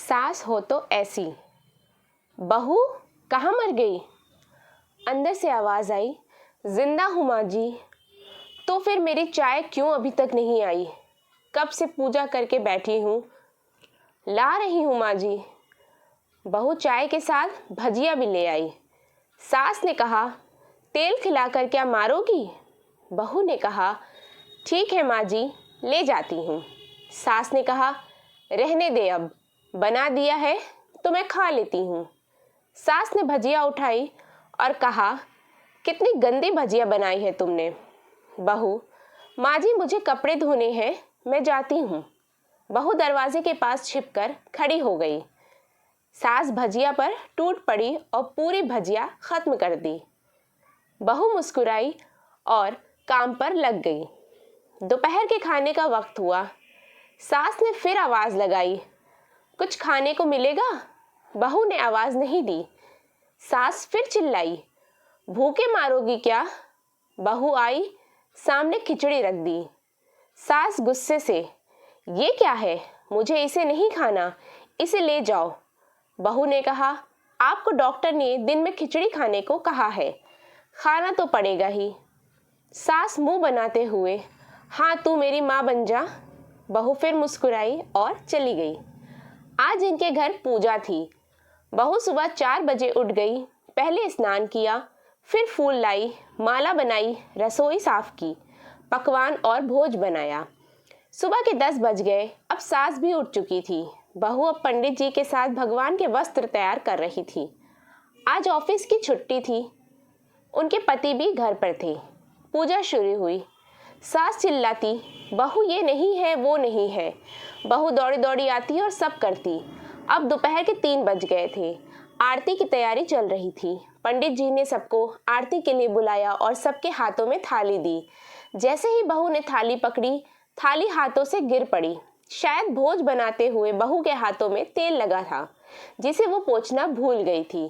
सास हो तो ऐसी। बहू कहाँ मर गई? अंदर से आवाज़ आई, जिंदा हूँ माँ जी। तो फिर मेरी चाय क्यों अभी तक नहीं आई? कब से पूजा करके बैठी हूँ, ला रही हूँ माँ जी। बहू चाय के साथ भजिया भी ले आई। सास ने कहा, तेल खिलाकर क्या मारोगी? बहू ने कहा, ठीक है माँ जी, ले जाती हूँ। सास ने कहा, रहने दे, अब बना दिया है तो मैं खा लेती हूँ। सास ने भजिया उठाई और कहा, कितनी गंदी भजिया बनाई है तुमने। बहू, माँ जी मुझे कपड़े धोने हैं, मैं जाती हूँ। बहू दरवाजे के पास छिपकर खड़ी हो गई। सास भजिया पर टूट पड़ी और पूरी भजिया खत्म कर दी। बहू मुस्कुराई और काम पर लग गई। दोपहर के खाने का वक्त हुआ। सास ने फिर आवाज़ लगाई, कुछ खाने को मिलेगा? बहू ने आवाज़ नहीं दी। सास फिर चिल्लाई, भूखे मारोगी क्या? बहू आई, सामने खिचड़ी रख दी। सास गुस्से से, ये क्या है? मुझे इसे नहीं खाना, इसे ले जाओ। बहू ने कहा, आपको डॉक्टर ने दिन में खिचड़ी खाने को कहा है, खाना तो पड़ेगा ही। सास मुंह बनाते हुए, हाँ तू मेरी माँ बन जा। बहू फिर मुस्कुराई और चली गई। आज इनके घर पूजा थी। बहू सुबह 4 बजे उठ गई। पहले स्नान किया, फिर फूल लाई, माला बनाई, रसोई साफ की, पकवान और भोज बनाया। सुबह के 10 बज गए। अब सास भी उठ चुकी थी। बहू अब पंडित जी के साथ भगवान के वस्त्र तैयार कर रही थी। आज ऑफिस की छुट्टी थी। उनके पति भी घर पर थे। पूजा शुरू हुई। सास चिल्लाती, बहू ये नहीं है, वो नहीं है। बहू दौड़ी दौड़ी आती और सब करती। अब दोपहर के 3 बज गए थे। आरती की तैयारी चल रही थी। पंडित जी ने सबको आरती के लिए बुलाया और सबके हाथों में थाली दी। जैसे ही बहू ने थाली पकड़ी, थाली हाथों से गिर पड़ी। शायद भोज बनाते हुए बहू के हाथों में तेल लगा था, जिसे वो पोंछना भूल गई थी।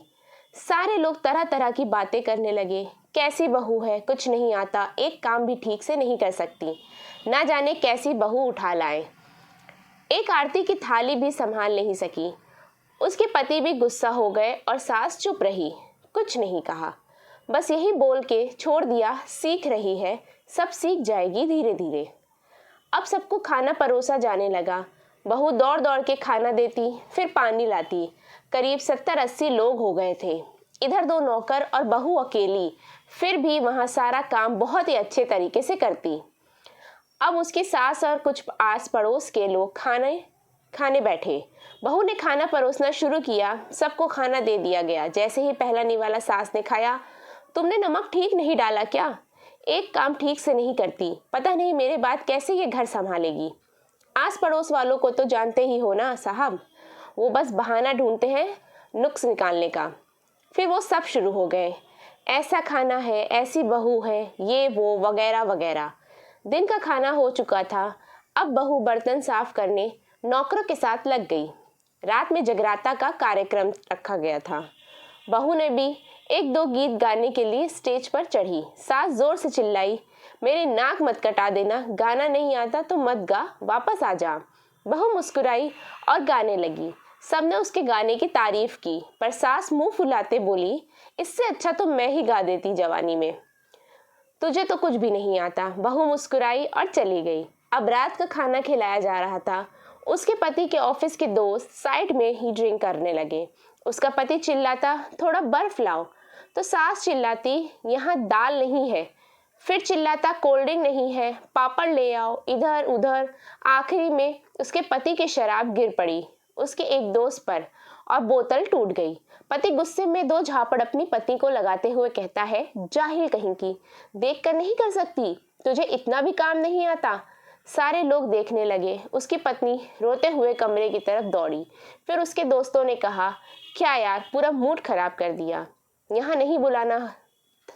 सारे लोग तरह तरह की बातें करने लगे। कैसी बहू है, कुछ नहीं आता, एक काम भी ठीक से नहीं कर सकती, ना जाने कैसी बहू उठा लाए। एक आरती की थाली भी संभाल नहीं सकी। उसके पति भी गुस्सा हो गए और सास चुप रही, कुछ नहीं कहा, बस यही बोल के छोड़ दिया, सीख रही है, सब सीख जाएगी धीरे धीरे। अब सबको खाना परोसा जाने लगा। बहू दौड़ दौड़ के खाना देती, फिर पानी लाती। करीब 70-80 लोग हो गए थे। इधर 2 नौकर और बहू अकेली, फिर भी वहाँ सारा काम बहुत ही अच्छे तरीके से करती। अब उसकी सास और कुछ आस पड़ोस के लोग खाने बैठे। बहू ने खाना परोसना शुरू किया। सबको खाना दे दिया गया। जैसे ही पहला निवाला सास ने खाया, तुमने नमक ठीक नहीं डाला क्या? एक काम ठीक से नहीं करती, पता नहीं मेरे बाद कैसे ये घर संभालेगी। आस पड़ोस वालों को तो जानते ही हो ना साहब, वो बस बहाना ढूंढते हैं नुक्स निकालने का। फिर वो सब शुरू हो गए, ऐसा खाना है, ऐसी बहू है, ये वो वगैरह वगैरह। दिन का खाना हो चुका था। अब बहू बर्तन साफ करने नौकरों के साथ लग गई। रात में जगराता का कार्यक्रम रखा गया था। बहू ने भी 1-2 गीत गाने के लिए स्टेज पर चढ़ी। सास जोर से चिल्लाई, मेरी नाक मत कटा देना, गाना नहीं आता तो मत गा, वापस आ जा। बहू मुस्कुराई और गाने लगी। सबने उसके गाने की तारीफ की, पर सास मुंह फुलाते बोली, इससे अच्छा तो मैं ही गा देती जवानी में, तुझे तो कुछ भी नहीं आता। बहू मुस्कुराई और चली गई। अब रात का खाना खिलाया जा रहा था। उसके पति के ऑफिस के दोस्त साइड में ही ड्रिंक करने लगे। उसका पति चिल्लाता, थोड़ा बर्फ लाओ, तो सास चिल्लाती, यहाँ दाल नहीं है। फिर चिल्लाता, कोल्ड ड्रिंक नहीं है, पापड़ ले आओ। इधर उधर आखिरी में उसके पति की शराब गिर पड़ी उसके एक दोस्त पर और बोतल टूट गई। पति गुस्से में 2 झापड़ अपनी पत्नी को लगाते हुए कहता है, जाहिल कहीं की, देख कर नहीं कर सकती, तुझे इतना भी काम नहीं आता। सारे लोग देखने लगे। उसकी पत्नी रोते हुए कमरे की तरफ दौड़ी। फिर उसके दोस्तों ने कहा, क्या यार, पूरा मूड खराब कर दिया, यहाँ नहीं बुलाना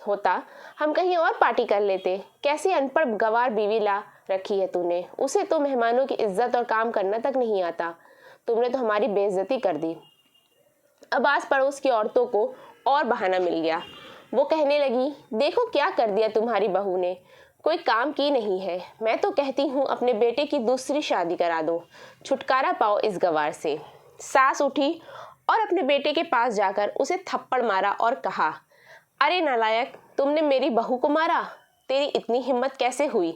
होता, हम कहीं और पार्टी कर लेते। कैसी अनपढ़ गंवार बीवी ला रखी है तूने, उसे तो मेहमानों की इज्जत और काम करना तक नहीं आता, तुमने तो हमारी बेइज्जती कर दी। अब आस पड़ोस की औरतों को और बहाना मिल गया। वो कहने लगी, देखो क्या कर दिया तुम्हारी बहू ने, कोई काम की नहीं है। मैं तो कहती हूँ अपने बेटे की दूसरी शादी करा दो, छुटकारा पाओ इस गंवार से। सास उठी और अपने बेटे के पास जाकर उसे थप्पड़ मारा और कहा, अरे नालायक, तुमने मेरी बहू को मारा? तेरी इतनी हिम्मत कैसे हुई?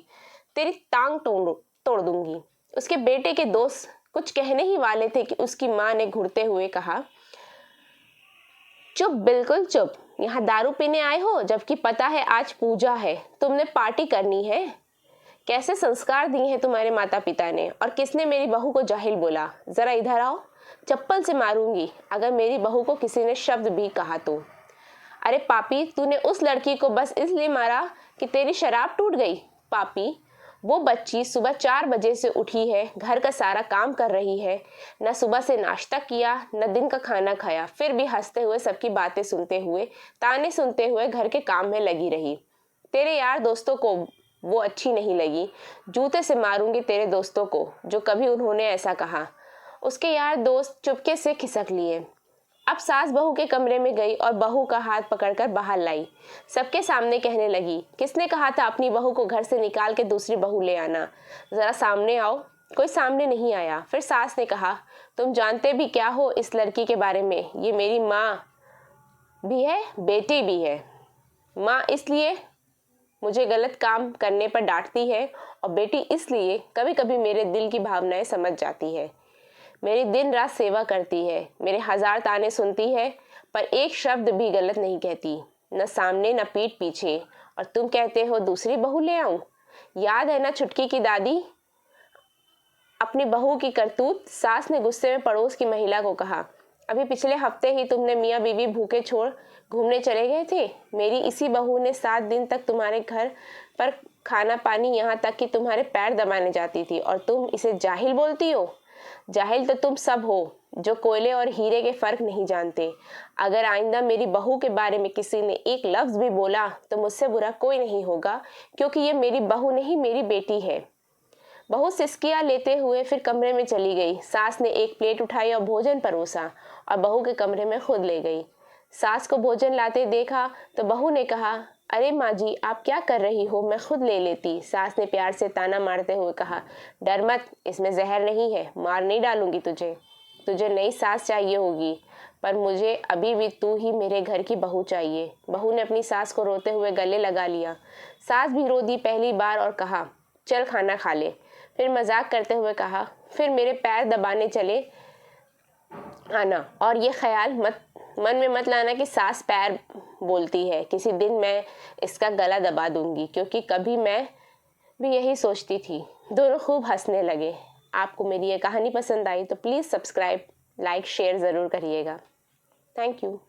तेरी टांग तोड़ दूंगी। उसके बेटे के दोस्त कुछ कहने ही वाले थे कि उसकी माँ ने घुरते हुए कहा, चुप, बिल्कुल चुप। यहाँ दारू पीने आए हो जबकि पता है आज पूजा है, तुमने पार्टी करनी है? कैसे संस्कार दिए हैं तुम्हारे माता पिता ने, और किसने मेरी बहू को जाहिल बोला? जरा इधर आओ, चप्पल से मारूंगी अगर मेरी बहू को किसी ने शब्द भी कहा तो। अरे पापी, तूने उस लड़की को बस इसलिए मारा कि तेरी शराब टूट गई? पापी, वो बच्ची सुबह 4 बजे से उठी है, घर का सारा काम कर रही है, न सुबह से नाश्ता किया न दिन का खाना खाया, फिर भी हंसते हुए सबकी बातें सुनते हुए, ताने सुनते हुए घर के काम में लगी रही। तेरे यार दोस्तों को वो अच्छी नहीं लगी, जूते से मारूंगी तेरे दोस्तों को जो कभी उन्होंने ऐसा कहा। उसके यार दोस्त चुपके से खिसक लिए। अब सास बहू के कमरे में गई और बहू का हाथ पकड़कर बाहर लाई। सबके सामने कहने लगी, किसने कहा था अपनी बहू को घर से निकाल के दूसरी बहू ले आना? जरा सामने आओ। कोई सामने नहीं आया। फिर सास ने कहा, तुम जानते भी क्या हो इस लड़की के बारे में? ये मेरी माँ भी है, बेटी भी है। माँ इसलिए मुझे गलत काम करने पर डांटती है, और बेटी इसलिए कभी कभी मेरे दिल की भावनाएं समझ जाती है। मेरी दिन रात सेवा करती है, मेरे 1000 ताने सुनती है, पर एक शब्द भी गलत नहीं कहती, न सामने न पीठ पीछे। और तुम कहते हो दूसरी बहू ले आऊं? याद है ना छुटकी की दादी? अपनी बहू की करतूत। सास ने गुस्से में पड़ोस की महिला को कहा, अभी पिछले हफ्ते ही तुमने मियाँ बीवी भूखे छोड़ घूमने चले गए थे। मेरी इसी बहू ने 7 दिन तक तुम्हारे घर पर खाना पानी, यहाँ तक कि तुम्हारे पैर दबाने जाती थी, और तुम इसे जाहिल बोलती हो? जाहिल तो तुम सब हो जो कोयले और हीरे के फर्क नहीं जानते। अगर आइंदा मेरी बहू के बारे में किसी ने एक लफ्ज भी बोला तो मुझसे बुरा कोई नहीं होगा, क्योंकि ये मेरी बहू नहीं, मेरी बेटी है। बहू सिसकियां लेते हुए फिर कमरे में चली गई। सास ने एक प्लेट उठाई और भोजन परोसा और बहू के कमरे में खुद ले गई। सास को भोजन लाते देखा तो बहू ने कहा, अरे माँ जी, आप क्या कर रही हो, मैं खुद ले लेती। सास ने प्यार से ताना मारते हुए कहा, डर मत, इसमें जहर नहीं है, मार नहीं डालूंगी तुझे। तुझे नई सास चाहिए होगी, पर मुझे अभी भी तू ही मेरे घर की बहू चाहिए। बहू ने अपनी सास को रोते हुए गले लगा लिया। सास भी रो दी पहली बार और कहा, चल खाना खा ले। फिर मजाक करते हुए कहा, फिर मेरे पैर दबाने चले आना, और ये ख्याल मन में मत लाना कि सास पैर बोलती है। किसी दिन मैं इसका गला दबा दूंगी, क्योंकि कभी मैं भी यही सोचती थी। दोनों खूब हंसने लगे। आपको मेरी ये कहानी पसंद आई तो प्लीज़ सब्सक्राइब, लाइक, शेयर ज़रूर करिएगा। Thank you.